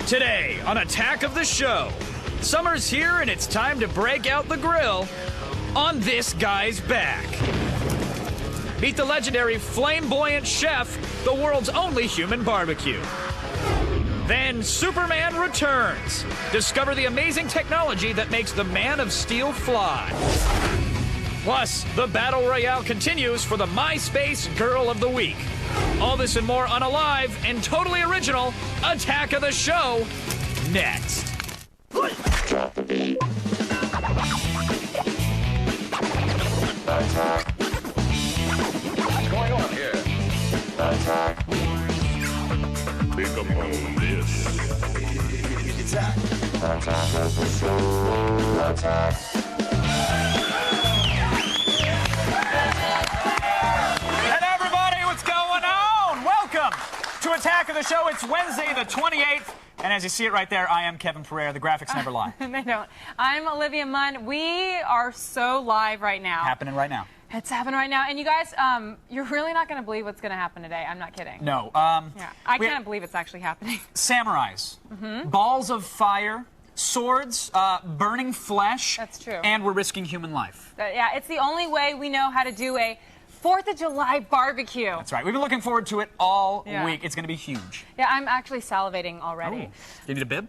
Today on Attack of the Show, summer's here and it's time to break out the grill on this guy's back. Meet the legendary flamboyant chef, the world's only human barbecue. Then Superman returns. Discover the amazing technology that makes the Man of Steel fly. Plus, the Battle Royale continues for the MySpace Girl of the Week. All this and more on a live and totally original Attack of the Show next. Drop the beat. Attack. What's going on here? Attack. Think upon this. Attack. Attack of the Show. Attack. To Attack of the Show, it's Wednesday the 28th, and as you see it right there, I am Kevin Pereira. The graphics never lie. They don't. I'm Olivia Munn. We are so live right now. Happening right now. It's happening right now, and you guys, you're really not going to believe what's going to happen today. I'm not kidding. No. Yeah, I can't believe it's actually happening. Samurais, balls of fire, swords, burning flesh. That's true. And we're risking human life. Yeah, it's the only way we know how to do a 4th of July barbecue. That's right. We've been looking forward to it all week. It's going to be huge. Yeah, I'm actually salivating already. Oh. Do you need a bib?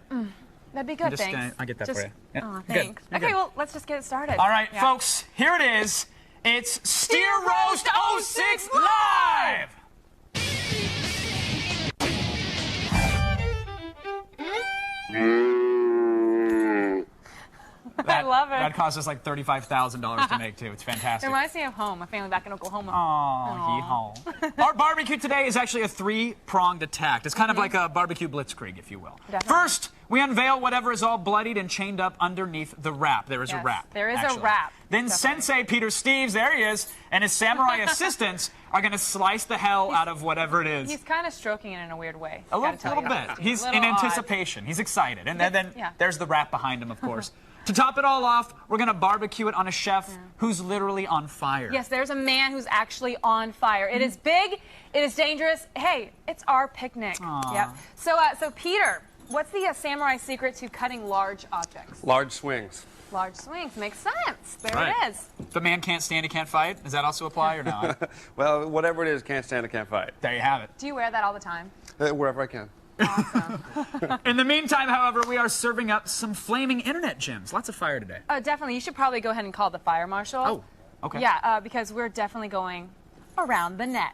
That'd be good, thanks. I'll get that for you. Yeah. Oh, thanks. Good. Okay, well, let's just get it started. All right, folks, here it is. It's Steer Roast 06 Live! I love it. That cost us like $35,000 to make, too. It's It fantastic. reminds me of home, my family back in Oklahoma. Oh, hee-haw. Our barbecue today is actually a three-pronged attack. It's kind of like a barbecue blitzkrieg, if you will. Definitely. First, we unveil whatever is all bloodied and chained up underneath the wrap. There is a wrap. There is actually. a wrap. Then Definitely. Sensei Peter Steves, there he is, and his samurai assistants are going to slice the hell out of whatever it is. He's kind of stroking it in a weird way. A little bit. He's in anticipation. He's excited. And then there's the wrap behind him, of course. To top it all off, we're going to barbecue it on a chef who's literally on fire. Yes, there's a man who's actually on fire. It is big. It is dangerous. Hey, it's our picnic. Yep. So Peter, what's the samurai secret to cutting large objects? Large swings. Large swings. Makes sense. There Right. it is. If a man can't stand, he can't fight. Does that also apply or no? Well, whatever it is, can't stand, I can't fight. There you have it. Do you wear that all the time? Wherever I can. Awesome. In the meantime, however, we are serving up some flaming internet gems. Lots of fire today. Oh, definitely. You should probably go ahead and call the fire marshal. Oh, okay. Yeah, because we're definitely going around the net.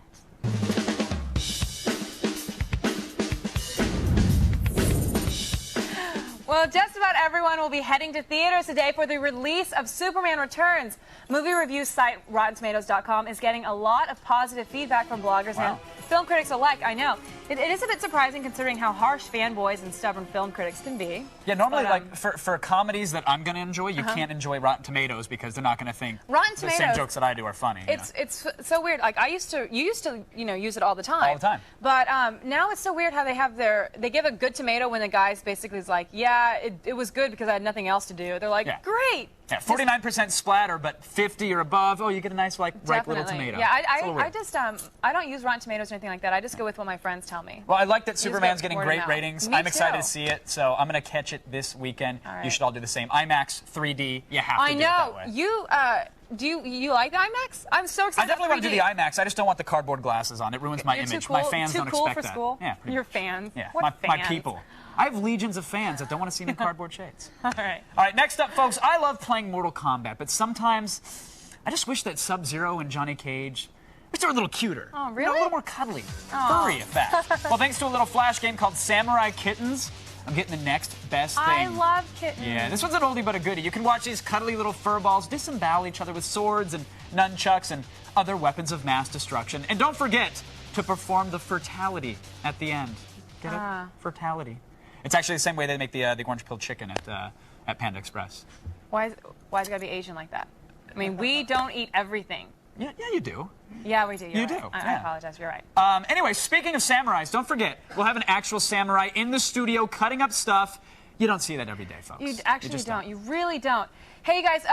Well, just about everyone will be heading to theaters today for the release of Superman Returns. Movie review site RottenTomatoes.com is getting a lot of positive feedback from bloggers and film critics alike. I know. It is a bit surprising considering how harsh fanboys and stubborn film critics can be. Yeah, normally, like, for comedies that I'm going to enjoy, you can't enjoy Rotten Tomatoes because they're not going to think Rotten the same Tomatoes, jokes that I do are funny. It's so weird. Like you used to use it all the time. All the time. But now it's so weird how they give a good tomato when the guy's basically is like, yeah, it was good because I had nothing else to do. They're like, great. Yeah, 49% splatter, but 50 or above, oh, you get a nice, like, ripe little tomato. Yeah, I I just I don't use Rotten Tomatoes or anything like that. I just go with what my friends tell me. Well, I like that Just Superman's get getting word of great mouth. ratings. Me I'm excited too. to see it, so I'm going to catch it this weekend. All right. You should all do the same. IMAX 3D, you have to I do it that know. way. You like the IMAX? I'm so I excited. definitely want to do the IMAX. I just don't want the cardboard glasses on. It ruins my You're image. Too cool, My fans too don't cool expect for that. school? Yeah, Your fans. Yeah, What my fans? people. I have legions of fans that don't want to see me in cardboard shades. All right. All right, next up, folks, I love playing Mortal Kombat, but sometimes I just wish that Sub-Zero and Johnny Cage, wish they were a little cuter. Oh, You know, really? a little more cuddly. Furry, in fact. Well, thanks to a little flash game called Samurai Kittens, I'm getting the next best thing. I love kittens. Yeah, this one's an oldie but a goodie. You can watch these cuddly little fur balls disembowel each other with swords and nunchucks and other weapons of mass destruction. And don't forget to perform the fertality at the end. Get it? Fertality. It's actually the same way they make the orange pilled chicken at Panda Express. Why is it gotta be Asian like that? I mean, we don't eat everything. Yeah, you do. Yeah, we do. You're You do, right. I yeah. apologize. You're right. Anyway, speaking of samurais, don't forget, we'll have an actual samurai in the studio cutting up stuff. You don't see that every day, folks. You actually just don't. You really don't. Hey, you guys.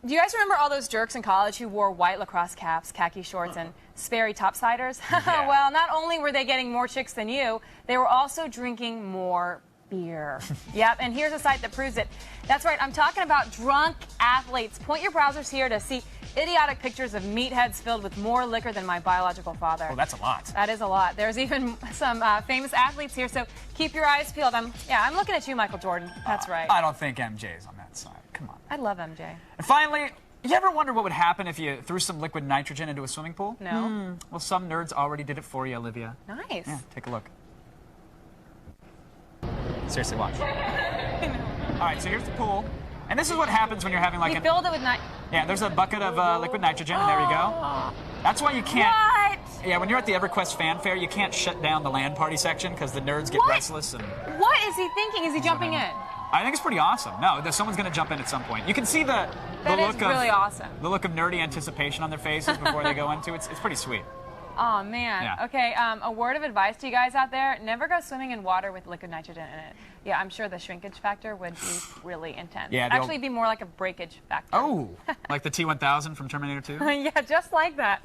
Do you guys remember all those jerks in college who wore white lacrosse caps, khaki shorts, and Sperry topsiders? Yeah. Well, not only were they getting more chicks than you, they were also drinking more beer. Yep, and here's a site that proves it. That's right, I'm talking about drunk athletes. Point your browsers here to see idiotic pictures of meatheads filled with more liquor than my biological father. Well, that's a lot. That is a lot. There's even some famous athletes here, so keep your eyes peeled. I'm looking at you, Michael Jordan. That's right. I don't think MJ's on that side. Come on. I love MJ. And finally, you ever wonder what would happen if you threw some liquid nitrogen into a swimming pool? No. Well, some nerds already did it for you, Olivia. Nice. Yeah, take a look. Seriously, watch. All right, so here's the pool. And this is what happens when you're having like We filled it with Yeah, there's a bucket of liquid nitrogen, and there you go. That's why you can't... What? Yeah, when you're at the EverQuest Fan Fair, you can't shut down the LAN party section because the nerds get What? restless. And What is he thinking? Is he jumping in? I think it's pretty awesome. No, someone's going to jump in at some point. You can see the That is look of really awesome. the look of nerdy anticipation on their faces before they go into it. It's pretty sweet. Oh, man. Yeah. Okay, a word of advice to you guys out there. Never go swimming in water with liquid nitrogen in it. Yeah, I'm sure the shrinkage factor would be really intense. Yeah, Actually, it'd be more like a breakage factor. Oh, like the T-1000 from Terminator 2? Yeah, just like that.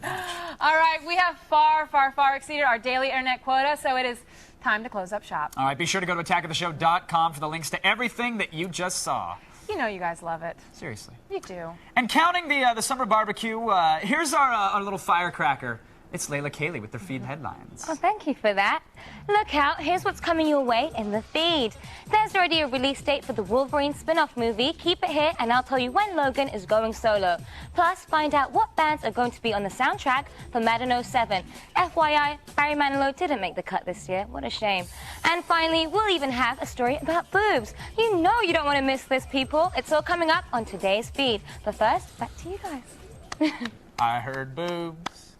All right, we have far, far, far exceeded our daily internet quota, so it is time to close up shop. All right, be sure to go to attackoftheshow.com for the links to everything that you just saw. You know you guys love it. Seriously. You do. And counting the summer barbecue, here's our little firecracker. It's Layla Cayley with their feed headlines. Oh, thank you for that. Look out, here's what's coming your way in the feed. There's already a release date for the Wolverine spin-off movie. Keep it here and I'll tell you when Logan is going solo. Plus, find out what bands are going to be on the soundtrack for Madden 07. FYI, Barry Manilow didn't make the cut this year. What a shame. And finally, we'll even have a story about boobs. You know you don't want to miss this, people. It's all coming up on today's feed. But first, back to you guys. I heard boobs.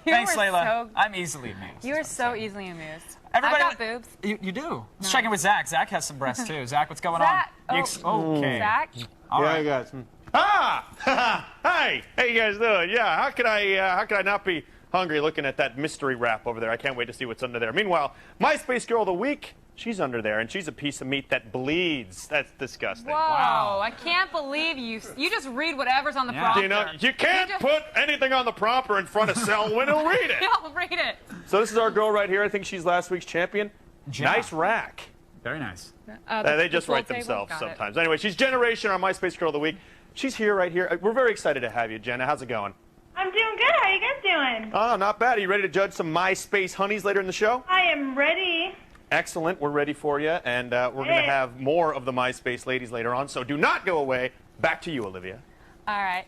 You Thanks, were Layla. so- I'm easily amused. You are so easily amused. Everybody, I got boobs. You do. Let's check in with Zach. Zach has some breasts, too. Zach, what's going Zach, on? Okay. Zach? All right. I got some. Hey, how you guys doing? Yeah, how could I not be hungry looking at that mystery wrap over there? I can't wait to see what's under there. Meanwhile, MySpace Girl of the Week, she's under there, and she's a piece of meat that bleeds. That's disgusting. Whoa, Wow. I can't believe you just read whatever's on the Yeah. prompter. You know, you can't put anything on the prompter in front of Selwyn. He'll read it. I'll read it. So this is our girl right here. I think she's last week's champion. Ja. Nice rack. Very nice. They just pool write table? themselves Got it. sometimes. Anyway, she's Generation, our MySpace Girl of the Week. She's here, right here. We're very excited to have you, Jenna. How's it going? I'm doing good. How are you guys doing? Oh, not bad. Are you ready to judge some MySpace honeys later in the show? I am ready. Excellent. We're ready for you, and we're going to Hey. have more of the MySpace ladies later on, so do not go away. Back to you, Olivia. All right.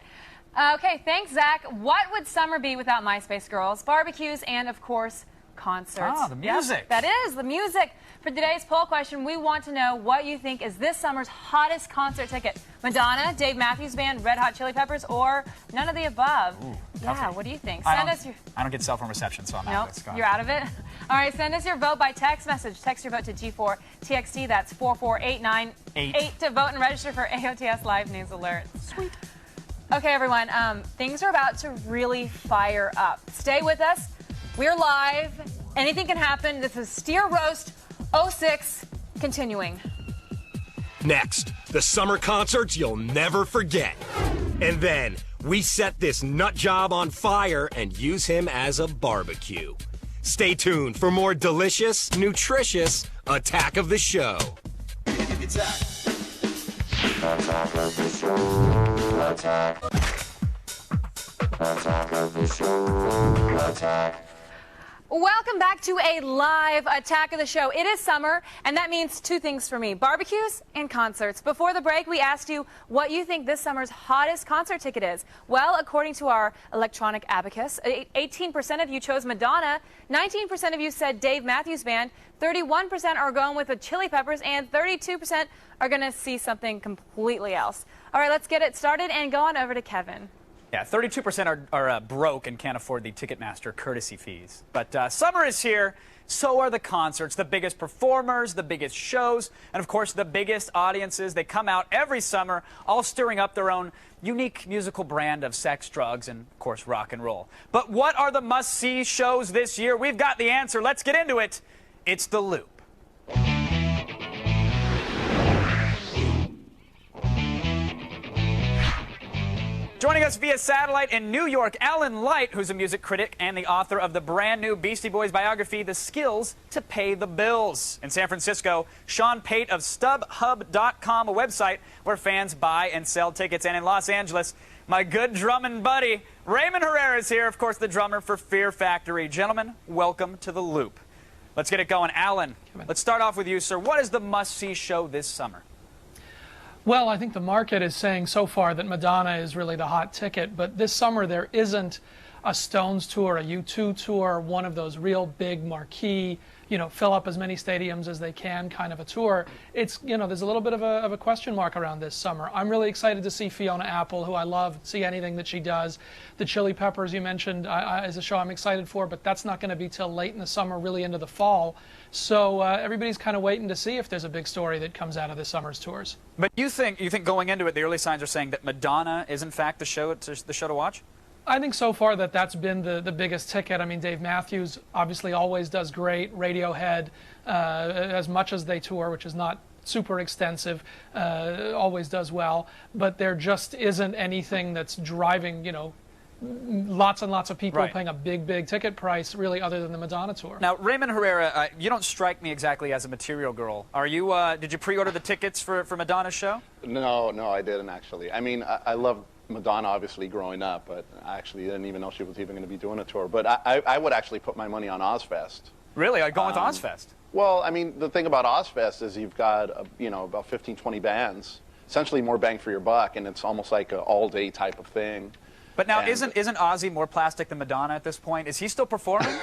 Okay, thanks, Zach. What would summer be without MySpace girls, barbecues, and, of course, concerts? Ah, the music. Yep, that is the music. For today's poll question, we want to know what you think is this summer's hottest concert ticket. Madonna, Dave Matthews Band, Red Hot Chili Peppers, or none of the above? Yeah, what do you think? Send us your... I don't get cell phone reception, so I'm out Nope, of it. It's gone. you're out of it. All right, send us your vote by text message. Text your vote to G4TXT. That's 44898 to vote and register for AOTS Live News Alerts. Sweet. Okay, everyone, things are about to really fire up. Stay with us. We're live. Anything can happen. This is Steer Roast 06 continuing. Next, the summer concerts you'll never forget. And then, we set this nut job on fire and use him as a barbecue. Stay tuned for more delicious, nutritious Attack of the Show. Attack of the show. Attack. Attack of the show. Attack. Welcome back to a live Attack of the Show. It is summer, and that means two things for me, barbecues and concerts. Before the break, we asked you what you think this summer's hottest concert ticket is. Well, according to our electronic abacus, 18% of you chose Madonna, 19% of you said Dave Matthews Band, 31% are going with the Chili Peppers, and 32% are going to see something completely else. All right, let's get it started and go on over to Kevin. Yeah, 32% are broke and can't afford the Ticketmaster courtesy fees. But summer is here, so are the concerts, the biggest performers, the biggest shows, and of course the biggest audiences. They come out every summer, all stirring up their own unique musical brand of sex, drugs, and of course rock and roll. But what are the must-see shows this year? We've got the answer. Let's get into it. It's The Loop. Joining us via satellite in New York, Alan Light, who's a music critic and the author of the brand new Beastie Boys biography, The Skills to Pay the Bills. In San Francisco, Sean Pate of StubHub.com, a website where fans buy and sell tickets. And in Los Angeles, my good drumming buddy, Raymond Herrera is here, of course, the drummer for Fear Factory. Gentlemen, welcome to The Loop. Let's get it going. Alan, let's start off with you, sir. What is the must-see show this summer? Well, I think the market is saying so far that Madonna is really the hot ticket, but this summer there isn't a Stones tour, a U2 tour, one of those real big marquee, fill up as many stadiums as they can kind of a tour. It's, there's a little bit of a question mark around this summer. I'm really excited to see Fiona Apple, who I love, see anything that she does. The Chili Peppers you mentioned is a show I'm excited for, but that's not going to be till late in the summer, really into the fall. So everybody's kind of waiting to see if there's a big story that comes out of this summer's tours. But you think going into it, the early signs are saying that Madonna is in fact the show to watch? I think so far that's been the biggest ticket. I mean, Dave Matthews obviously always does great. Radiohead, as much as they tour, which is not super extensive, always does well. But there just isn't anything that's driving, lots and lots of people paying a big ticket price, really, other than the Madonna tour. Now, Raymond Herrera, you don't strike me exactly as a material girl. Are you? Did you pre-order the tickets for Madonna's show? No, I didn't actually. I mean, I love Madonna obviously growing up, but I actually didn't even know she was even going to be doing a tour. But I would actually put my money on Ozfest. Really? I'd go with Ozfest? Well, I mean, the thing about Ozfest is you've got, about 15, 20 bands, essentially more bang for your buck, and it's almost like an all-day type of thing. But now, isn't Ozzy more plastic than Madonna at this point? Is he still performing?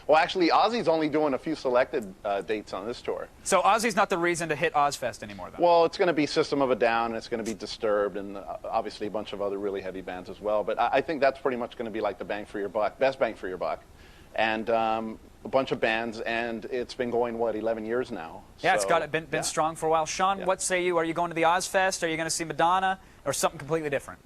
Well, actually, Ozzy's only doing a few selected dates on this tour. So Ozzy's not the reason to hit Ozfest anymore, though? Well, it's going to be System of a Down, and it's going to be Disturbed, and obviously a bunch of other really heavy bands as well. But I think that's pretty much going to be like the bang for your buck, best bang for your buck. And a bunch of bands, and it's been going, 11 years now? Yeah, so, it's been strong for a while. Sean, what say you? Are you going to the Ozfest? Are you going to see Madonna, or something completely different?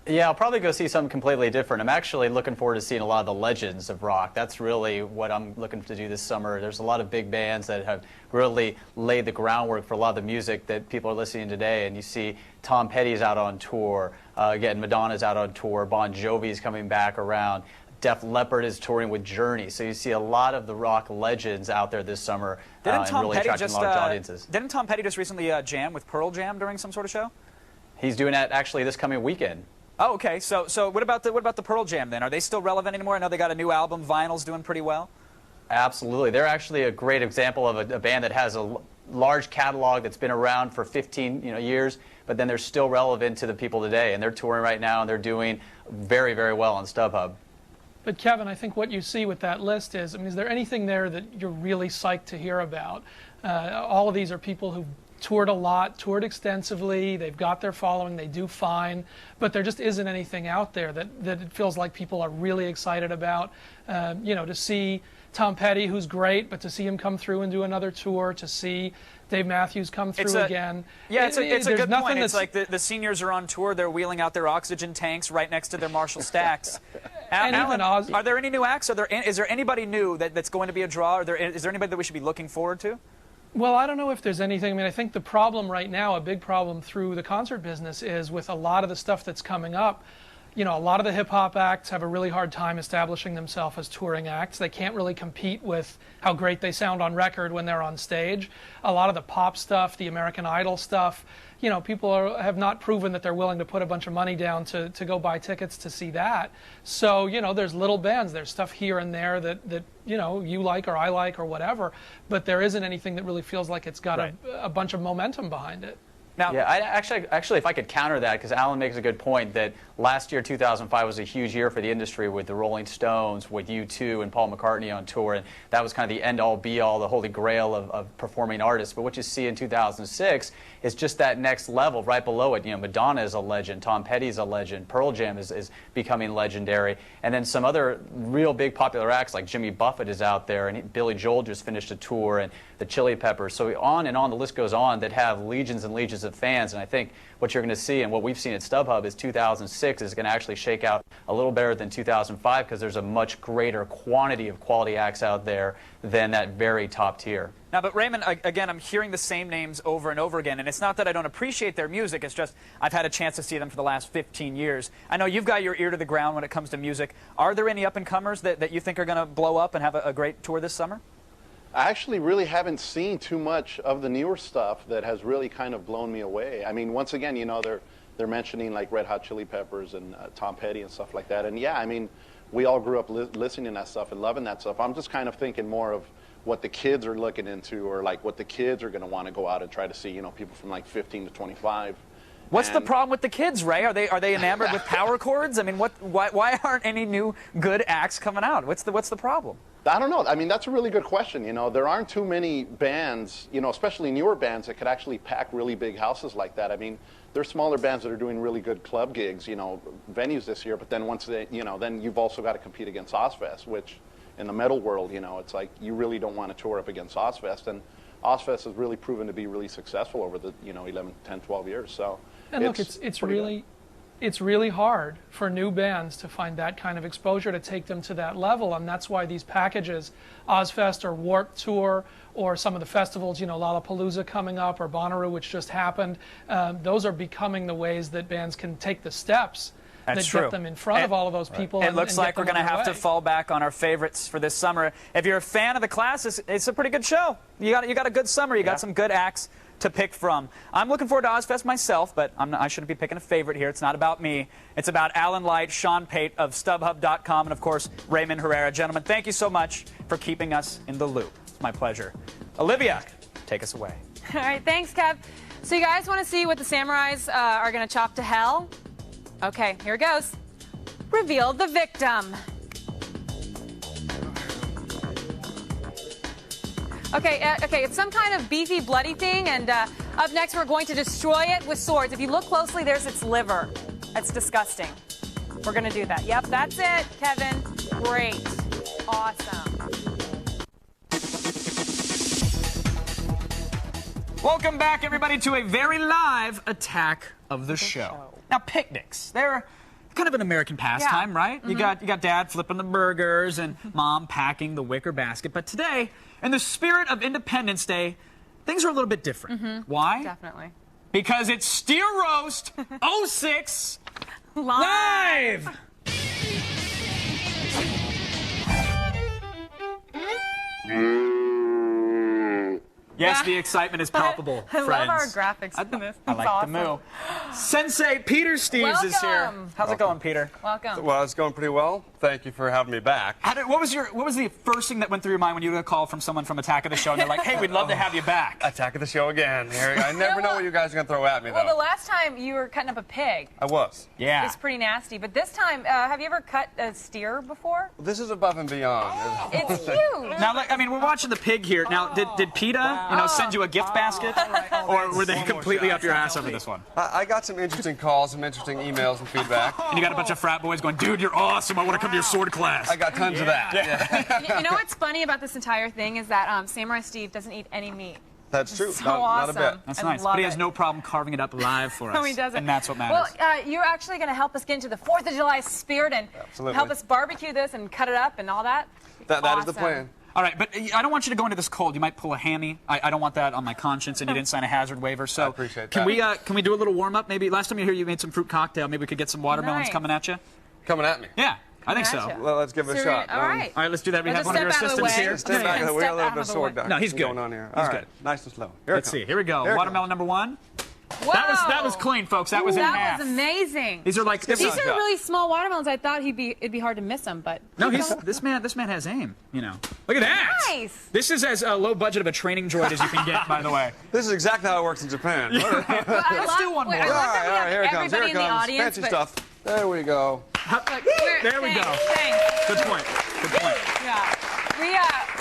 Yeah, I'll probably go see something completely different. I'm actually looking forward to seeing a lot of the legends of rock. That's really what I'm looking to do this summer. There's a lot of big bands that have really laid the groundwork for a lot of the music that people are listening to today. And you see Tom Petty's out on tour. Again, Madonna's out on tour. Bon Jovi's coming back around. Def Leppard is touring with Journey. So you see a lot of the rock legends out there this summer and really attracting a lot of audiences. Didn't Tom Petty just recently jam with Pearl Jam during some sort of show? He's doing that actually this coming weekend. Oh, okay. So what about the Pearl Jam then? Are they still relevant anymore? I know they got a new album. Vinyl's doing pretty well. Absolutely. They're actually a great example of a band that has a large catalog that's been around for 15 years, but then they're still relevant to the people today. And they're touring right now, and they're doing very, very well on StubHub. But Kevin, I think what you see with that list is, is there anything there that you're really psyched to hear about? All of these are people who've toured a lot, toured extensively, they've got their following, they do fine, but there just isn't anything out there that it feels like people are really excited about. To see Tom Petty, who's great, but to see him come through and do another tour, to see Dave Matthews come through again. Yeah, it's a good point. It's like the seniors are on tour, they're wheeling out their oxygen tanks right next to their Marshall Stacks. Alan, are there any new acts? Is there anybody new that's going to be a draw? Is there anybody that we should be looking forward to? Well, I don't know if there's anything. I think the problem right now, a big problem through the concert business, is with a lot of the stuff that's coming up. A lot of the hip-hop acts have a really hard time establishing themselves as touring acts. They can't really compete with how great they sound on record when they're on stage. A lot of the pop stuff, the American Idol stuff, people have not proven that they're willing to put a bunch of money down to go buy tickets to see that. So, there's little bands. There's stuff here and there that you like or I like or whatever, but there isn't anything that really feels like it's got a bunch of momentum behind it. Now, yeah, actually, if I could counter that, because Alan makes a good point that last year, 2005, was a huge year for the industry with the Rolling Stones, with U2 and Paul McCartney on tour, and that was kind of the end-all, be-all, the holy grail of performing artists. But what you see in 2006 is just that next level, right below it. Madonna is a legend, Tom Petty is a legend, Pearl Jam is becoming legendary, and then some other real big popular acts like Jimmy Buffett is out there, and Billy Joel just finished a tour, and the Chili Peppers. So on and on, the list goes on, that have legions and legions of fans. And I think what you're going to see and what we've seen at StubHub is 2006 is going to actually shake out a little better than 2005 because there's a much greater quantity of quality acts out there than that very top tier. Now, but Raymond, again, I'm hearing the same names over and over again, and it's not that I don't appreciate their music, it's just I've had a chance to see them for the last 15 years. I know you've got your ear to the ground when it comes to music. Are there any up-and-comers that you think are going to blow up and have a great tour this summer? I actually really haven't seen too much of the newer stuff that has really kind of blown me away. I mean, once again, you know, they're mentioning like Red Hot Chili Peppers and Tom Petty and stuff like that. And yeah, I mean, we all grew up listening to that stuff and loving that stuff. I'm just kind of thinking more of what the kids are looking into, or like what the kids are going to want to go out and try to see, you know, people from like 15 to 25. What's the problem with the kids, Ray? Are they enamored with power chords? I mean, why aren't any new good acts coming out? What's the problem? I don't know. I mean, that's a really good question. You know, there aren't too many bands, you know, especially newer bands that could actually pack really big houses like that. I mean, there's smaller bands that are doing really good club gigs, you know, venues this year. But then once they, you know, then you've also got to compete against Ozfest, which in the metal world, you know, it's like you really don't want to tour up against Ozfest. And Ozfest has really proven to be really successful over the, you know, 11, 10, 12 years. So, and look, it's really hard for new bands to find that kind of exposure to take them to that level, and that's why these packages, Ozfest or Warped Tour, or some of the festivals, you know, Lollapalooza coming up, or Bonnaroo, which just happened, those are becoming the ways that bands can take the steps that get them in front of all of those people. It looks like we're going to have to fall back on our favorites for this summer. If you're a fan of the class, it's a pretty good show. You got a good summer. You got some good acts to pick from. I'm looking forward to Ozfest myself, but I shouldn't be picking a favorite here. It's not about me. It's about Alan Light, Sean Pate of StubHub.com, and of course, Raymond Herrera. Gentlemen, thank you so much for keeping us in the loop. It's my pleasure. Olivia, take us away. All right, thanks, Kev. So you guys want to see what the samurais are going to chop to hell? Okay, here it goes. Reveal the victim. Okay, it's some kind of beefy, bloody thing, and up next we're going to destroy it with swords. If you look closely, there's its liver. That's disgusting. We're going to do that. Yep, that's it, Kevin. Great. Awesome. Welcome back, everybody, to a very live attack of the show. Now, picnics, they're kind of an American pastime, right? You got Dad flipping the burgers and Mom packing the wicker basket. But today, in the spirit of Independence Day, things are a little bit different. Why? Definitely. Because it's Steer Roast 06 Live! Yes, the excitement is palpable, I friends. love our graphics in this. I like awesome. the moo. Sensei Peter Steves is here. How's it going, Peter? Welcome. Well, it's going pretty well. Thank you for having me back. What was the first thing that went through your mind when you got a call from someone from Attack of the Show and they're like, hey, we'd love to have you back? Attack of the Show again. I never know what you guys are going to throw at me, though. Well, the last time you were cutting up a pig. I was. Yeah. It's pretty nasty. But this time, have you ever cut a steer before? This is above and beyond. It's huge. Now, I mean, we're watching the pig here. Now, did PETA, send you a gift basket? Or were they completely up your ass over this one? I got some interesting calls, some interesting emails and feedback. And you got a bunch of frat boys going, dude, you're awesome. I want to come to your sword class. I got tons of that. You know what's funny about this entire thing is that Samurai Steve doesn't eat any meat. That's true. So not awesome. a bit. That's nice. But he has no problem carving it up live for us. No, he doesn't. And that's what matters. Well, you're actually going to help us get into the 4th of July spirit and help us barbecue this and cut it up and all that. That is the plan. All right, but I don't want you to go into this cold. You might pull a hammy. I don't want that on my conscience, and you didn't sign a hazard waiver. So I appreciate that. Can we do a little warm up? Maybe last time you were here, you made some fruit cocktail. Maybe we could get some watermelons coming at you. Coming at me? Yeah, I think so. Well, let's give it a shot. All right. All right, let's do that. We have one of your assistants here. Stand back. We have a little bit of sword No, he's good. going on here. He's All right, good. nice and slow. Let's see. Here we go. Watermelon number 1. Whoa. That was clean, folks. That was in half. That was amazing. These are really small watermelons. I thought it'd be hard to miss them, but no, this man has aim. Look at that. Nice. This is as low budget of a training droid as you can get, by the way. This is exactly how it works in Japan. Let's do one more. All right, here it comes. Here it in the comes. audience, Fancy stuff. There we go. There we go. Thanks. Good point. Good point. Yeah. We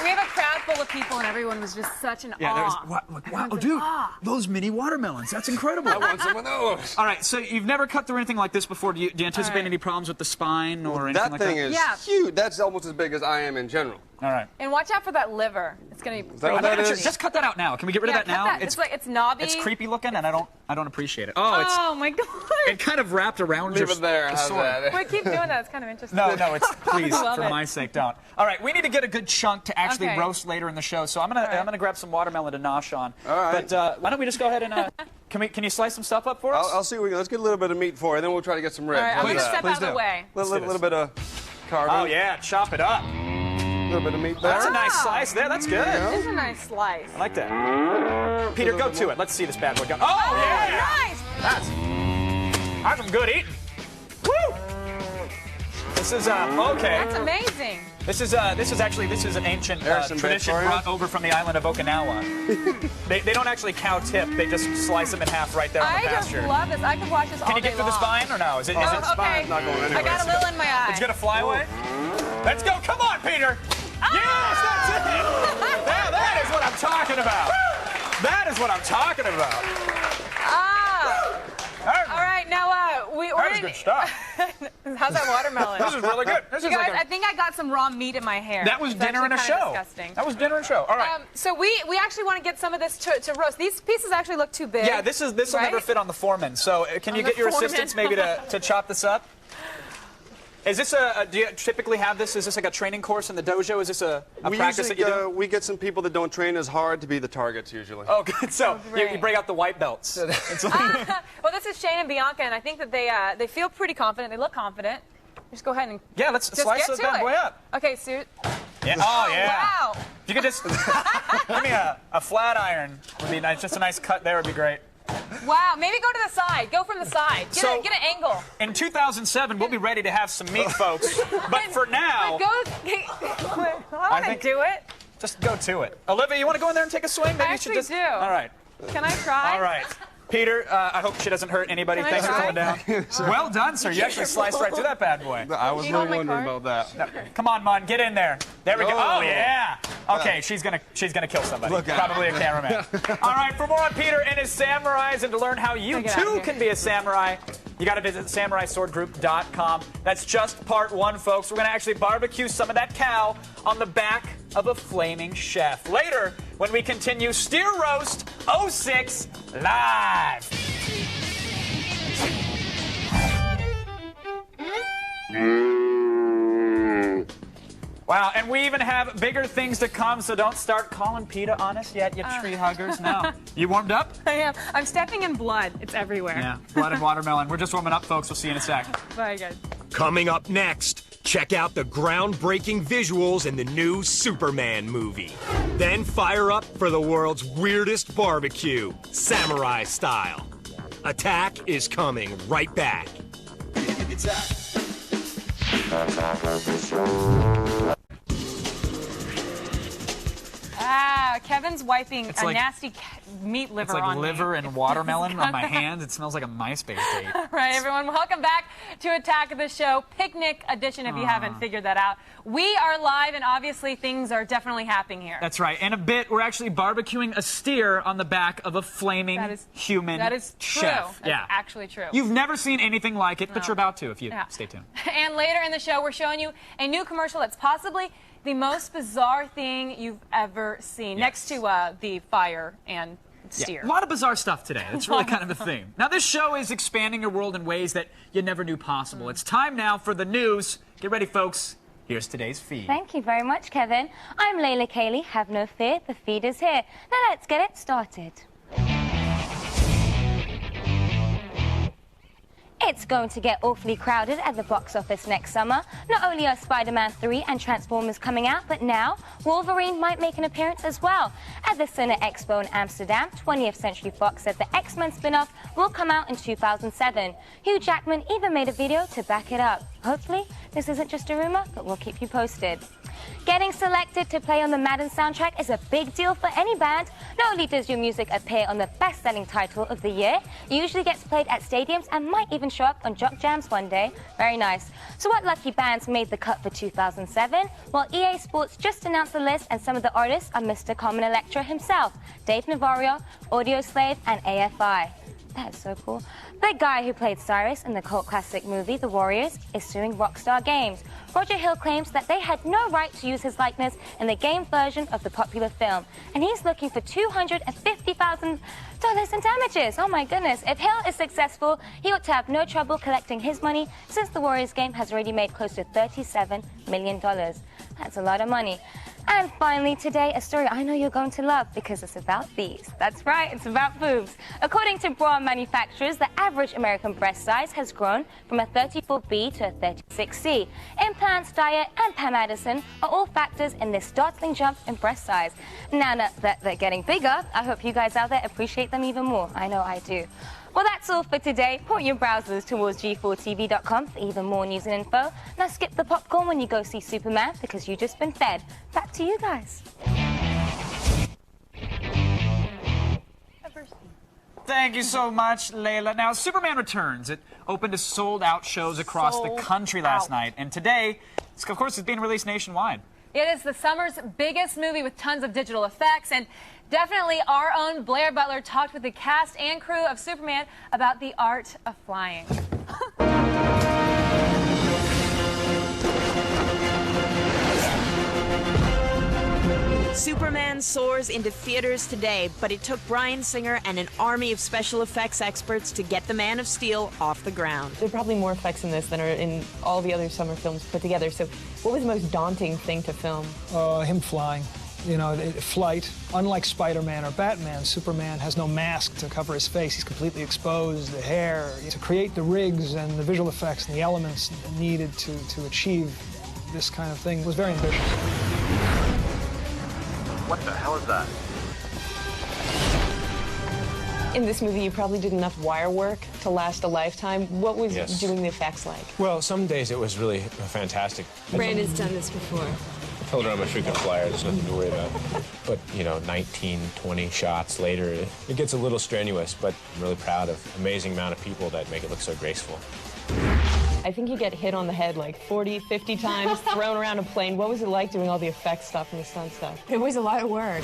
have a crowd full of people, and everyone was just such an awe. Wow, dude, those mini watermelons. That's incredible. I want some of those. All right, so you've never cut through anything like this before. Do you anticipate any problems with the spine or anything like that? That thing is huge. That's almost as big as I am in general. All right. And watch out for that liver. It's gonna be. that what that is? Just cut that out now. Can we get rid of that now? It's like it's knobby. It's creepy looking, and I don't appreciate it. Oh, my god. it kind of wrapped around Leave your it there. the How's sword. that? Wait, keep doing that. It's kind of interesting. No, it's please Love for it. my sake, don't. All right, we need to get a good chunk to actually Okay. roast later in the show. So I'm gonna grab some watermelon to nosh on. All right. But why don't we just go ahead and can you slice some stuff up for us? I'll see what we can. Let's get a little bit of meat for you, then we'll try to get some ribs. All right, I'm How's gonna that? step out of the do. way. Little bit of carving. Oh yeah, chop it up. A little bit of meat there. That's a nice slice there. That's good. It's a nice slice. I like that. Peter, go to it. Let's see this bad boy go. Oh yeah! Nice. That's some good eating. Woo! This is okay. That's amazing. This is an ancient There's some tradition bits for you. brought over from the island of Okinawa. they don't actually cow tip. They just slice them in half right there on the I just pasture. love this. I could watch this all Can you day get through the long. spine or no? Is it? Oh, Is it okay. spine's not going anywhere. I got a little in my eye. It's gonna fly away. Let's go! Come on, Peter. Yes, that's it. Now that is what I'm talking about. That is what I'm talking about. All right, now we're That was good stuff. How's that watermelon? This is really good. This You is guys, like I think I got some raw meat in my hair. that was It's dinner and a actually kinda show. Disgusting. That was dinner and show. All right. So we actually want to get some of this to roast. These pieces actually look too big. Yeah, this will right? never fit on the foreman. So can you On get the your foreman. assistants maybe to chop this up? Is this do you typically have this? Is this like a training course in the dojo? Is this a We practice that you usually do? we get some people that don't train as hard to be the targets usually. Oh, good. So you great. break out the white belts. It's like- Well, this is Shane and Bianca, and I think that they feel pretty confident. They look confident. Just go ahead and yeah, let's just slice get this to bad it. boy up. Okay, so Yeah. Oh, yeah. wow. If you could just give me a flat iron would be nice. Just a nice cut there would be great. Wow, maybe go to the side. Go from the side. Get an angle. In 2007, we'll be ready to have some meat, folks. But for now, But I want to think- do it. just go to it. Olivia, you want to go in there and take a swing? Maybe I you should actually just. do. All right. Can I try? All right. Peter, I hope she doesn't hurt anybody. Can I Thanks for try? coming down. Well done, sir. You actually sliced right through that bad boy. I was Do you hold really my wondering card? about that. Come on, Mon, get in there. There we go. Oh. Oh yeah. Okay, she's gonna kill somebody. Look out. Probably a cameraman. All right, for more on Peter and his samurais and to learn how you Get out of too here. can be a samurai, you got to visit SamuraiSwordGroup.com. That's just part one, folks. We're gonna actually barbecue some of that cow on the back of a flaming chef. Later, when we continue Steer Roast 06 live. Wow, and we even have bigger things to come, so don't start calling PETA on us yet, you tree huggers. Now, you warmed up? I am. I'm stepping in blood. It's everywhere. Yeah, blood and watermelon. We're just warming up, folks. We'll see you in a sec. Bye, guys. Coming up next, check out the groundbreaking visuals in the new Superman movie. Then fire up for the world's weirdest barbecue, samurai style. Attack is coming right back. Ah, Kevin's wiping It's a like- nasty meat liver It's like on liver me. and watermelon on my hands. It smells like a MySpace date. All right, everyone, welcome back to Attack of the Show, picnic edition if you haven't figured that out. We are live, and obviously things are definitely happening here. That's right. In a bit, we're actually barbecuing a steer on the back of a flaming human That is true. chef. That's Yeah. actually true. You've never seen anything like it, but No. you're about to if you Yeah. stay tuned. And later in the show, we're showing you a new commercial that's possibly the most bizarre thing you've ever seen, next to the fire and steer. Yeah, a lot of bizarre stuff today. That's really kind of the theme. Now, this show is expanding your world in ways that you never knew possible. It's time now for the news. Get ready, folks. Here's today's feed. Thank you very much, Kevin. I'm Layla Cayley. Have no fear, the feed is here. Now let's get it started. It's going to get awfully crowded at the box office next summer. Not only are Spider-Man 3 and Transformers coming out, but now Wolverine might make an appearance as well. At the Cine Expo in Amsterdam, 20th Century Fox said the X-Men spin-off will come out in 2007. Hugh Jackman even made a video to back it up. Hopefully, this isn't just a rumor, but we'll keep you posted. Getting selected to play on the Madden soundtrack is a big deal for any band. Not only does your music appear on the best-selling title of the year, it usually gets played at stadiums and might even show up on Jock Jams one day. Very nice. So what lucky bands made the cut for 2007? Well, EA Sports just announced the list, and some of the artists are Mr. Common Electra himself, Dave Navarro, Audioslave, and AFI. That's so cool. The guy who played Cyrus in the cult classic movie The Warriors is suing Rockstar Games. Roger Hill claims that they had no right to use his likeness in the game version of the popular film, and he's looking for $250,000 in damages. Oh my goodness. If Hill is successful, he ought to have no trouble collecting his money, since the Warriors game has already made close to $37 million. That's a lot of money. And finally today, a story I know you're going to love because it's about these. That's right, it's about boobs. According to bra manufacturers, the average American breast size has grown from a 34B to a 36C. Implants, diet, and Pam Addison are all factors in this startling jump in breast size. Now that they're getting bigger, I hope you guys out there appreciate them even more. I know I do. Well, that's all for today. Point your browsers towards G4TV.com for even more news and info. Now skip the popcorn when you go see Superman because you've just been fed. Back to you guys. Thank you so much, Layla. Now, Superman Returns. It opened to sold-out shows across the country last night. And today, of course, it's being released nationwide. It is the summer's biggest movie with tons of digital effects, and definitely our own Blair Butler talked with the cast and crew of Superman about the art of flying. Superman soars into theaters today, but it took Bryan Singer and an army of special effects experts to get the Man of Steel off the ground. There are probably more effects in this than are in all the other summer films put together. So what was the most daunting thing to film? Him flying. You know, flight. Unlike Spider-Man or Batman, Superman has no mask to cover his face. He's completely exposed, the hair. To create the rigs and the visual effects and the elements needed to achieve this kind of thing was very ambitious. What the hell is that? In this movie, you probably did enough wire work to last a lifetime. What was doing the effects like? Well, some days it was really fantastic. Brandon's done this before. I told her I'm a freaking flyer, there's nothing to worry about. But, 19, 20 shots later, it gets a little strenuous, but I'm really proud of the amazing amount of people that make it look so graceful. I think you get hit on the head like 40, 50 times, thrown around a plane. What was it like doing all the effects stuff and the stunt stuff? It was a lot of work.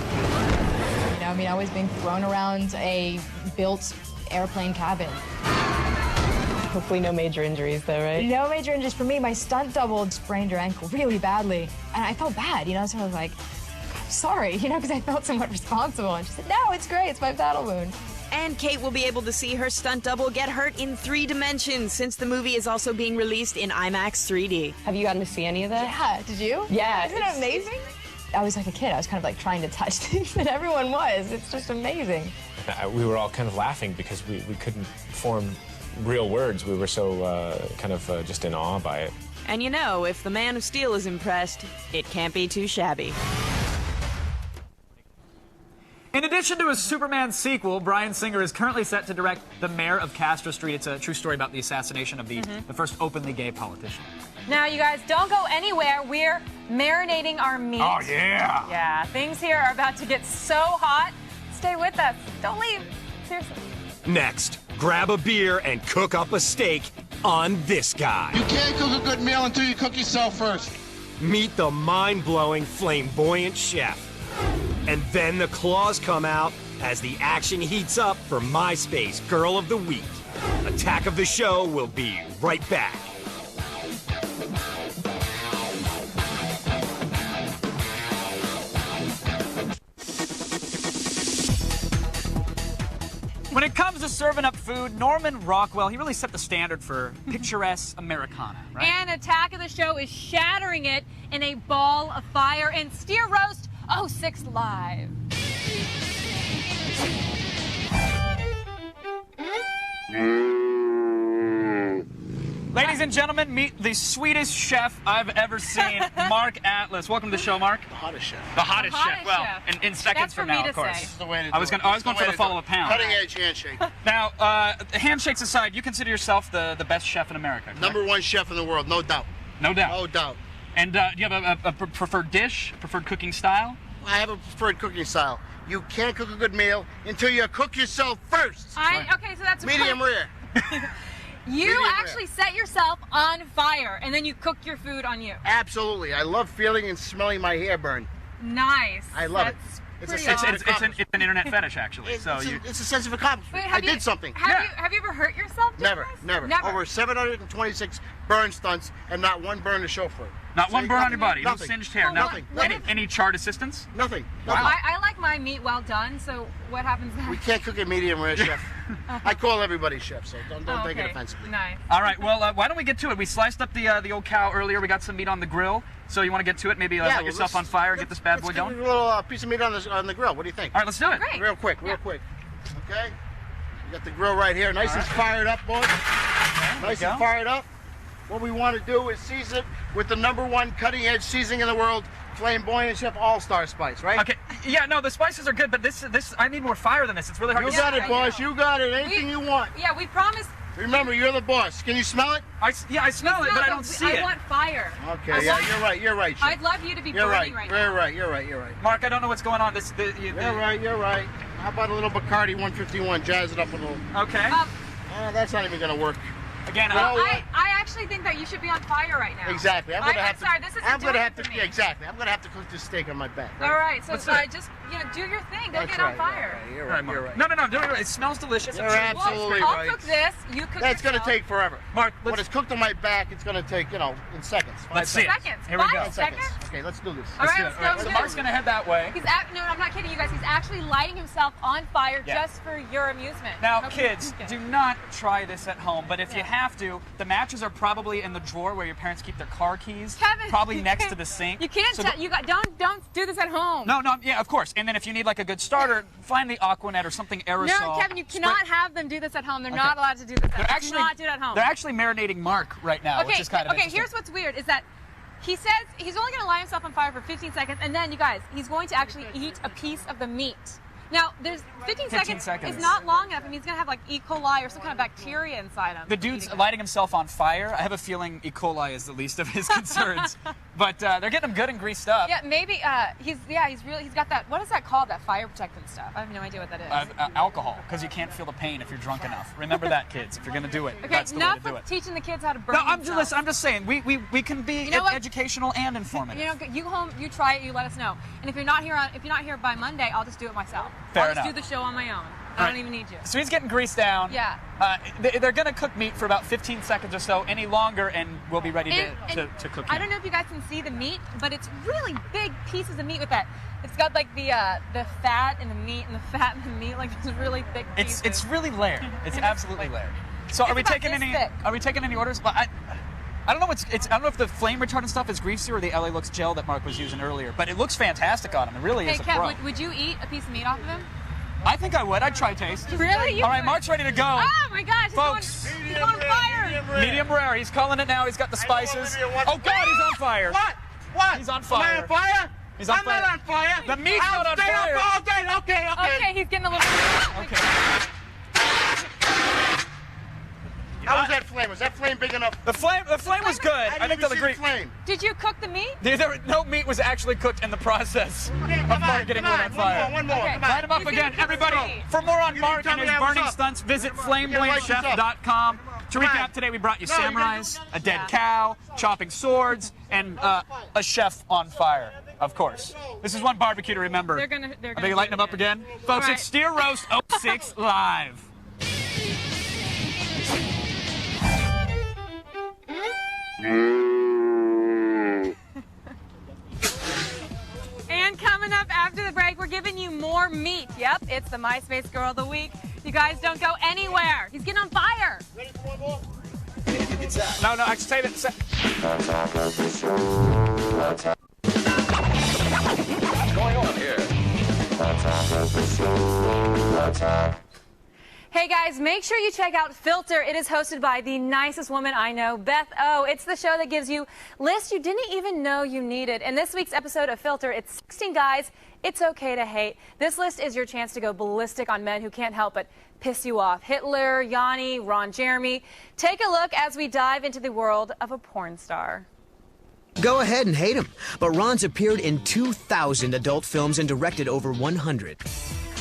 I was being thrown around a built airplane cabin. Hopefully no major injuries though, right? No major injuries for me. My stunt double sprained her ankle really badly. And I felt bad, so I was like, I'm sorry, because I felt somewhat responsible. And she said, no, it's great, it's my battle wound. And Kate will be able to see her stunt double get hurt in 3 dimensions since the movie is also being released in IMAX 3D. Have you gotten to see any of that? Yeah, did you? Yeah. Isn't it amazing? I was like a kid. I was kind of like trying to touch things, and everyone was. It's just amazing. We were all kind of laughing because we couldn't form real words. We were so just in awe by it. And if the Man of Steel is impressed, it can't be too shabby. In addition to a Superman sequel, Bryan Singer is currently set to direct The Mayor of Castro Street. It's a true story about the assassination of the first openly gay politician. Now, you guys, don't go anywhere. We're marinating our meat. Oh, yeah. Yeah, things here are about to get so hot. Stay with us. Don't leave. Seriously. Next, grab a beer and cook up a steak on this guy. You can't cook a good meal until you cook yourself first. Meet the mind-blowing, flamboyant chef. And then the claws come out as the action heats up for MySpace Girl of the Week. Attack of the Show will be right back. When it comes to serving up food, Norman Rockwell, he really set the standard for picturesque Americana, right? And Attack of the Show is shattering it in a ball of fire and Steer Roast 06 Live. Ladies and gentlemen, meet the sweetest chef I've ever seen, Mark Atlas. Welcome to the show, Mark. The hottest chef. The hottest chef. Well, in seconds from now, of course. That's the way to do I was going for the follow a pound. Cutting edge handshake. Now, handshakes aside, you consider yourself the best chef in America, correct? Number 1 chef in the world, no doubt. No doubt. No doubt. And do you have a preferred dish, preferred cooking style? I have a preferred cooking style. You can't cook a good meal until you cook yourself first. Okay, so that's medium rare. You actually set yourself on fire, and then you cook your food on you. Absolutely. I love feeling and smelling my hair burn. Nice. I love it. That's It's a pretty sense of odd. accomplishment. It's an internet fetish, actually. So It's a sense of accomplishment. Wait, I did something. Have you ever hurt yourself? doing Never, this? never. Over 726 burn stunts and not one burn to show for it. not one burn on your body, Nothing. no singed hair, Nothing. Any chart assistance? Nothing. I like my meat well done, so what happens then? We can't cook it medium rare, chef. I call everybody chef, so don't take it okay. offensively. Nice. All right, well, why don't we get to it? We sliced up the old cow earlier. We got some meat on the grill. So you want to get to it? Maybe light yourself on fire, get this bad boy going? Let's get a little piece of meat on the grill. What do you think? All right, let's do it. Great. Real quick. Okay? You got the grill right here. Nice and fired up, boys. Nice and fired up. What we want to do is season it with the #1 cutting-edge seasoning in the world, Flamboyant Chef All-Star Spice, right? Okay. Yeah, no, the spices are good, but this I need more fire than this. It's really hard You to got it, boss. You got it. Anything you want. Yeah, we promised. Remember, you're the boss. Can you smell it? I smell it, but I don't see it. I want fire. Okay, you're right, Chef. I'd love you to be You're burning right. right You're right. Mark, I don't know what's going on. You're right. How about a little Bacardi 151? Jazz it up a little. Okay. That's not even going to work. Again, I actually think that you should be on fire right now. Exactly. I'm gonna have to. Sorry, this isn't I'm gonna doing have it to. for me. Yeah, exactly. I'm gonna have to cook this steak on my back. All right, so Let's do it. just do your thing. Don't That's get on right, fire. You're right. No, do it. It smells delicious. You're absolutely I'll right. cook this. You cook That's gonna yourself. take forever. Mark, when it's cooked on my back, it's gonna take in seconds. Let's see it. Seconds. Here we go. 5 seconds? Okay, let's do this. All right, All right, so Mark's gonna head that way. No, I'm not kidding you guys. He's actually lighting himself on fire Yeah. just for your amusement. Now, Okay. kids, do not try this at home. But if you have to, the matches are probably in the drawer where your parents keep their car keys. Kevin, probably you next can't- to the sink. You can't. So Don't do this at home. No, yeah, of course. And then if you need like a good starter, find the Aquanet or something aerosol. No, Kevin, you cannot have them do this at home. They're Okay. not allowed to do this. They're actually do not do it at home. They're actually marinating Mark right now, which is kind of interesting. Here's what's weird is that he says he's only going to light himself on fire for 15 seconds, and then, you guys, he's going to actually eat a piece of the meat. Now, there's 15 seconds is not long enough. I mean, he's going to have like E. coli or some kind of bacteria inside him. The dude's lighting himself on fire. I have a feeling E. coli is the least of his concerns. But they're getting him good and greased up. Yeah, maybe he's got that. What is that called? That fire protectant stuff. I have no idea what that is. Alcohol, because you can't feel the pain if you're drunk enough. Remember that, kids. If you're going to do it, Okay, that's the way to enough do of it. teaching the kids how to burn. No, themselves. I'm just saying we can be You know what? educational and informative. You know, you go home, you try it, you let us know. And if you're not here by Monday, I'll just do it myself. Fair I'll enough. just do the show on my own. I All don't right. even need you. So he's getting greased down. Yeah. They're going to cook meat for about 15 seconds or so. Any longer, and we'll be ready And to cook I him. don't know if you guys can see the meat, but it's really big pieces of meat with that. It's got like the fat and the meat and the fat and the meat, like these really thick pieces. It's really layered. It's absolutely layered. So It's are we about taking this any? thick. Are we taking any orders? Well, I don't know. I don't know if the flame retardant stuff is greasier or the LA Looks gel that Mark was using earlier, but it looks fantastic on him. It really Hey, is a Kev, pro. would you eat a piece of meat off of him? I think I would. I'd try taste. Really? You All right, would? Mark's ready to go. Oh my gosh, Folks. he's on fire. Medium rare. He's calling it now. He's got the spices. Oh God, he's on fire. What? He's on fire. Am I on fire? He's on I'm fire. not on fire. The meat's I'll not on stay fire. up all day. Okay. Okay, he's getting a little. Okay. How was that flame? Was that flame big enough? The flame was good. I think they'll agree. Flame. Did you cook the meat? No meat was actually cooked in the process of Mark getting lit on fire. One more. Okay. Come on. Light him up again, everybody. For more on Mark and his burning stunts, visit flameboyantchef.com. To recap, today we brought you samurais, a dead cow, chopping swords, and a chef on fire, of course. This is one barbecue to remember. They're gonna Are they lighting him up again? Folks, All it's Steer Roast 06 Live. And coming up after the break, we're giving you more meat. Yep, it's the MySpace Girl of the Week. You guys don't go anywhere. He's getting on fire. No, actually say that. What's going on here? Hey guys, make sure you check out Filter. It is hosted by the nicest woman I know, Beth O. It's the show that gives you lists you didn't even know you needed. In this week's episode of Filter, it's 16 guys it's okay to hate. This list is your chance to go ballistic on men who can't help but piss you off. Hitler, Yanni, Ron Jeremy. Take a look as we dive into the world of a porn star. Go ahead and hate him, but Ron's appeared in 2,000 adult films and directed over 100.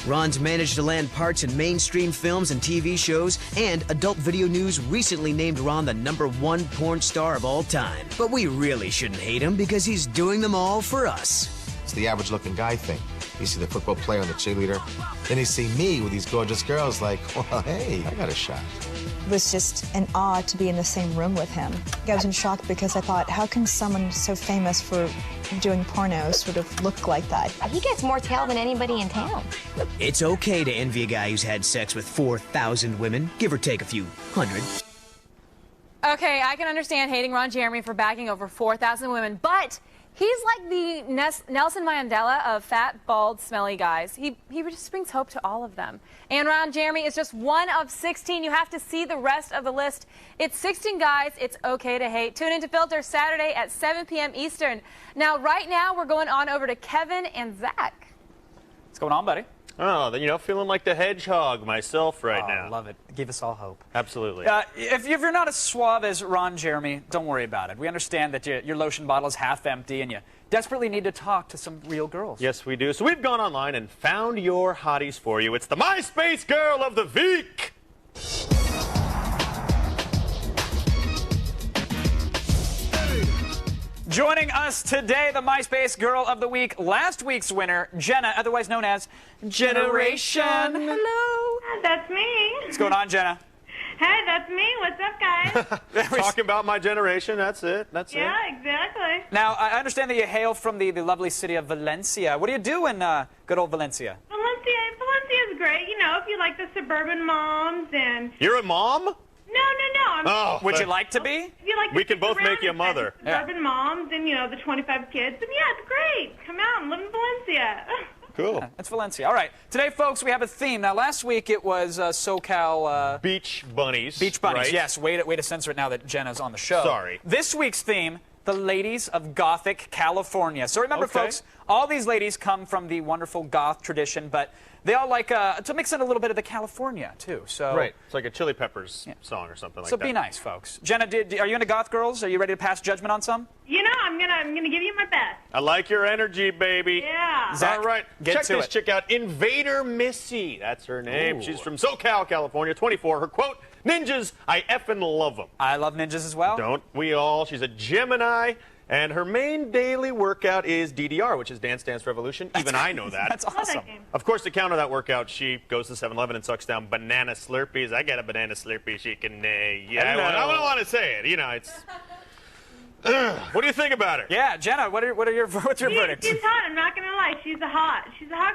Ron's managed to land parts in mainstream films and TV shows, and Adult Video News recently named Ron the #1 porn star of all time. But we really shouldn't hate him because he's doing them all for us. It's the average-looking guy thing. You see the football player and the cheerleader. Then you see me with these gorgeous girls like, well, hey, I got a shot. It was just an awe to be in the same room with him. I was in shock because I thought, how can someone so famous for doing porno sort of look like that? He gets more tail than anybody in town. It's okay to envy a guy who's had sex with 4,000 women, give or take a few hundred. Okay, I can understand hating Ron Jeremy for backing over 4,000 women, but he's like the Nelson Mandela of fat, bald, smelly guys. He just brings hope to all of them. And Ron Jeremy is just one of 16. You have to see the rest of the list. It's 16 guys. It's okay to hate. Tune into Filter Saturday at 7 p.m. Eastern. Now, right now, we're going on over to Kevin and Zach. What's going on, buddy? Oh, you know, feeling like the hedgehog myself right now. Love it. Give us all hope. Absolutely. If you're not as suave as Ron Jeremy, don't worry about it. We understand that your lotion bottle is half empty and you desperately need to talk to some real girls. Yes, we do. So we've gone online and found your hotties for you. It's the MySpace Girl of the Week. Joining us today, the MySpace Girl of the Week, last week's winner, Jenna, otherwise known as Generation. Hello. That's me. What's going on, Jenna? Hey, that's me. What's up, guys? Talking about my generation, that's it. That's Yeah, exactly. Now, I understand that you hail from the lovely city of Valencia. What do you do in good old Valencia? Valencia's great. You know, if you like the suburban moms and... You're a mom? No. Would you like to be? If you like We can both make you a mother. Suburban moms and, you know, the 25 kids. And yeah, it's great. Come out and live in Valencia. Cool. Yeah, that's Valencia. All right. Today, folks, we have a theme. Now, last week it was SoCal... Beach bunnies. Beach bunnies, right? yes. Way to censor it now that Jenna's on the show. Sorry. This week's theme, the ladies of Gothic California. So remember, Okay. folks, all these ladies come from the wonderful goth tradition, but they all like to mix in a little bit of the California, too. So Right. It's like a Chili Peppers song or something like So that. be nice, folks. Jenna, are you into goth girls? Are you ready to pass judgment on some? You know, I'm gonna give you my best. I like your energy, baby. Yeah. Zach, all right. get Check to this it. chick out. Invader Missy. That's her name. Ooh. She's from SoCal, California, 24. Her quote, ninjas, I effing love them. I love ninjas as well. Don't we all? She's a Gemini. And her main daily workout is DDR, which is Dance Dance Revolution. Even I know that. That's awesome. Of course, to counter that workout, she goes to 7-Eleven and sucks down banana Slurpees. I got a banana Slurpee. She can, yeah, I don't want to say it. You know, it's... what do you think about her? Yeah, Jenna, what's your verdict? She's hot. I'm not gonna lie. She's a hot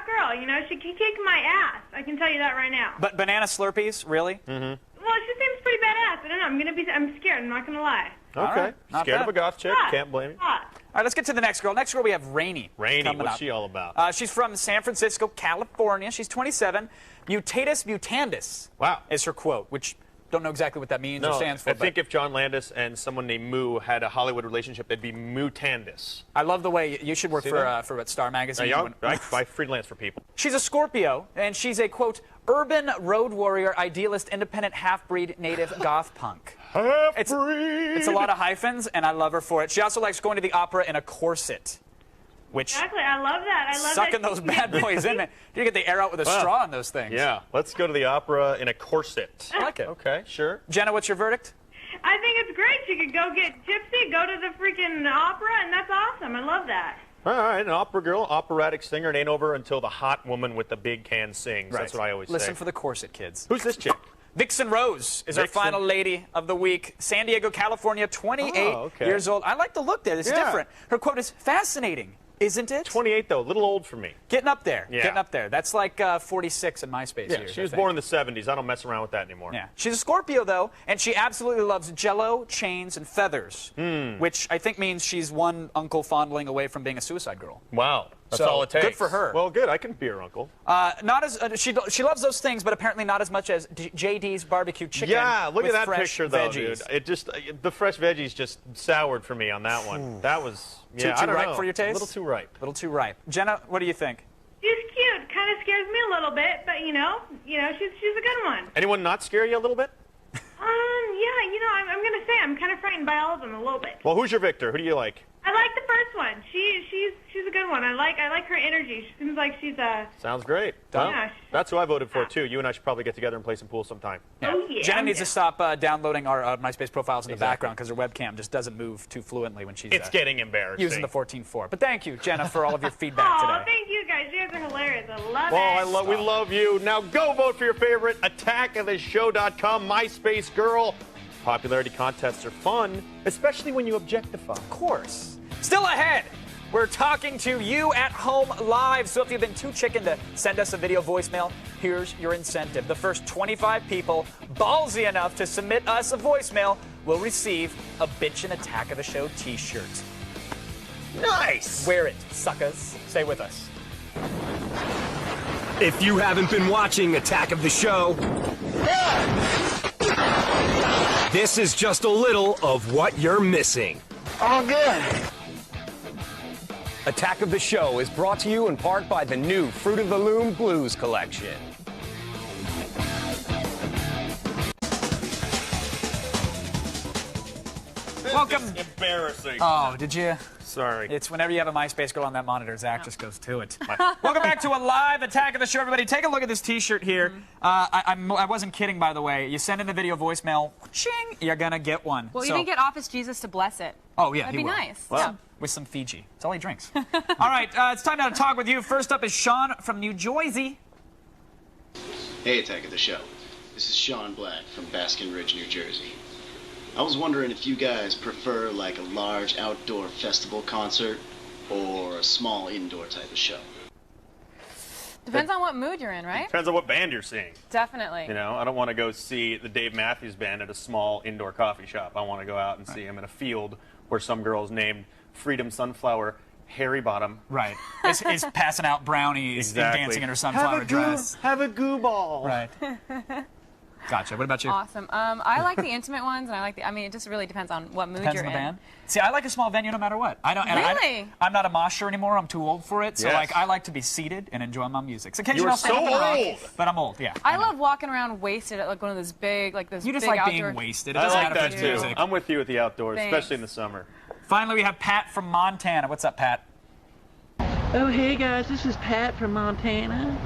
girl. You know, she can kick my ass. I can tell you that right now. But banana Slurpees, really? Mm-hmm. Well, she seems pretty badass. I don't know. I'm scared. I'm not gonna lie. Okay. right, not Scared bad. of a goth chick. Hot. Can't blame you. Hot. All right, let's get to the next girl. Next girl, we have Rainey. Rainey, coming what's up. she all about? She's from San Francisco, California. She's 27. Mutatis mutandis. Wow. Is her quote, which don't know exactly what that means or No, stands for. I think if John Landis and someone named Moo had a Hollywood relationship, they'd be Mutandis. I love the way you should work See for that? what, Star Magazine. I freelance for people. She's a Scorpio, and she's a, quote, urban road warrior, idealist, independent, half-breed, native goth punk. Half-breed! It's a lot of hyphens, and I love her for it. She also likes going to the opera in a corset, which... Exactly. I love that. I love sucking that. those bad boys in, man. You get the air out with a Wow. straw in those things. Yeah, let's go to the opera in a corset. I like it. Okay, sure. Jenna, what's your verdict? I think it's great. She could go get tipsy, go to the freaking opera, and that's awesome. I love that. All right, an opera girl, operatic singer. It ain't over until the hot woman with the big can sings. Right. That's what I always Listen say. for the corset, kids. Who's this chick? Vixen Rose is our Vixen. final lady of the week. San Diego, California, 28 years old. I like the look there. This is Yeah. different. Her quote is fascinating, isn't it? 28, though. A little old for me. Getting up there. Yeah. Getting up there. That's like 46 in MySpace Yeah, years. she I was think. born in the 70s. I don't mess around with that anymore. Yeah. She's a Scorpio, though, and she absolutely loves Jell-O, chains, and feathers, which I think means she's one uncle fondling away from being a suicide girl. Wow. That's So, all it takes. good for her. Well, good. I can be her uncle. Not as she loves those things, but apparently not as much as JD's barbecue chicken. Yeah, look with at that fresh picture, though, veggies. dude. It just the fresh veggies just soured for me on that one. That was Too I don't ripe know. for your taste? A little too ripe. A little too ripe. Jenna, what do you think? She's cute. Kind of scares me a little bit, but you know, she's a good one. Anyone not scare you a little bit? Yeah, you know, I'm gonna say I'm kind of frightened by all of them a little bit. Well, who's your victor? Who do you like? I like the first one. She's a good one. I like her energy. She seems like she's a. Sounds great. Well, Yeah. that's who I voted for, too. You and I should probably get together and play some pool sometime. Oh, yeah. Jenna needs to stop downloading our MySpace profiles in the Exactly. background because her webcam just doesn't move too fluently when she's It's getting embarrassing. using the 14.4. But thank you, Jenna, for all of your feedback Oh, today. thank you guys. You guys are hilarious. I love Well, it. we love you. Now go vote for your favorite attackoftheshow.com MySpace girl. Popularity contests are fun, especially when you objectify. Of course. Still ahead, we're talking to you at home live. So if you've been too chicken to send us a video voicemail, here's your incentive. The first 25 people ballsy enough to submit us a voicemail will receive a Bitchin' Attack of the Show t-shirt. Nice. Wear it, suckers. Stay with us. If you haven't been watching Attack of the Show, this is just a little of what you're missing. Oh, good. Attack of the Show is brought to you in part by the new Fruit of the Loom Blues collection. Welcome. Embarrassing. Oh, did you? Sorry. It's whenever you have a MySpace girl on that monitor, Zach just goes to it. Welcome back to a live Attack of the Show, everybody. Take a look at this T-shirt here. I wasn't kidding, by the way. You send in the video voicemail, ching, you're gonna get one. Well, you So- didn't get Office Jesus to bless it. Oh, yeah, That'd he be will. nice. Well, Yeah. with some Fiji. That's all he drinks. All right, it's time now to talk with you. First up is Sean from New Jersey. Hey, Attack of the Show. This is Sean Black from Baskin Ridge, New Jersey. I was wondering if you guys prefer like a large outdoor festival concert or a small indoor type of show. Depends on what mood you're in, right? Depends on what band you're seeing. Definitely. You know, I don't want to go see the Dave Matthews Band at a small indoor coffee shop. I want to go out and see him in a field where some girl's named Freedom Sunflower Harry Bottom. Right. Is passing out brownies Exactly. and dancing in her sunflower dress. Have a goo ball. Right. Gotcha. What about you? Awesome. I like the intimate ones, and I like the. I mean, it just really depends on what mood Depends you're on the in. band. See, I like a small venue no matter what. I don't. And Really? I'm not a mosher anymore. I'm too old for it. So Yes. like, I like to be seated and enjoy my music. So occasionally You're I'll stand so up and rock, old. but I'm old. Yeah. I love walking around wasted at like one of those big, like those You just big like outdoor. being wasted. It I doesn't like matter that if too. it's music. I'm with you at the outdoors, Thanks. especially in the summer. Finally, we have Pat from Montana. What's up, Pat? Oh, hey guys, this is Pat from Montana.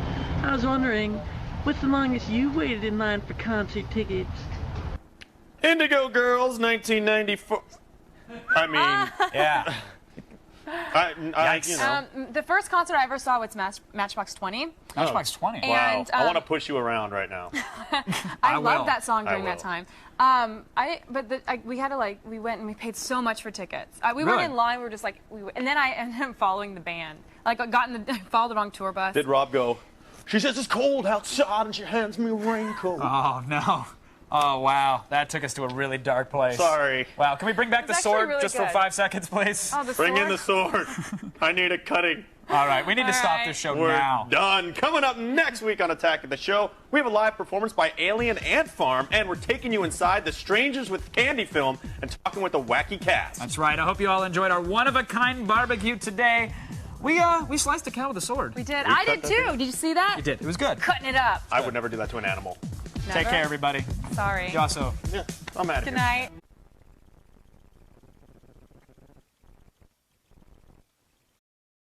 I was wondering, what's the longest you waited in line for concert tickets? Indigo Girls, 1994. I mean, yeah. You know. The first concert I ever saw was Matchbox 20. Matchbox 20. Wow. And, I want to push you around right now. I will. love that song I during that will. time. We had to we went and we paid so much for tickets. We Really? weren't in line. We were just like, and then I ended up following the band. Like, I followed the wrong tour bus. Did Rob go, she says it's cold outside and she hands me a raincoat. Oh, no. Oh, wow. That took us to a really dark place. Sorry. Wow. Can we bring back the actually sword really just for good. 5 seconds, please? Oh, the Bring in sword? the sword. I need a cutting. All right. We need to All stop right. this show We're now. done. Coming up next week on Attack of the Show, we have a live performance by Alien Ant Farm, and we're taking you inside the Strangers with Candy film and talking with the wacky cast. That's right. I hope you all enjoyed our one-of-a-kind barbecue today. We sliced a cow with a sword. We did. I did too. Did you see that? You did. It was good. Cutting it up. I would never do that to an animal. Take care, everybody. Sorry. You also. Yeah, I'm out of Good here. night.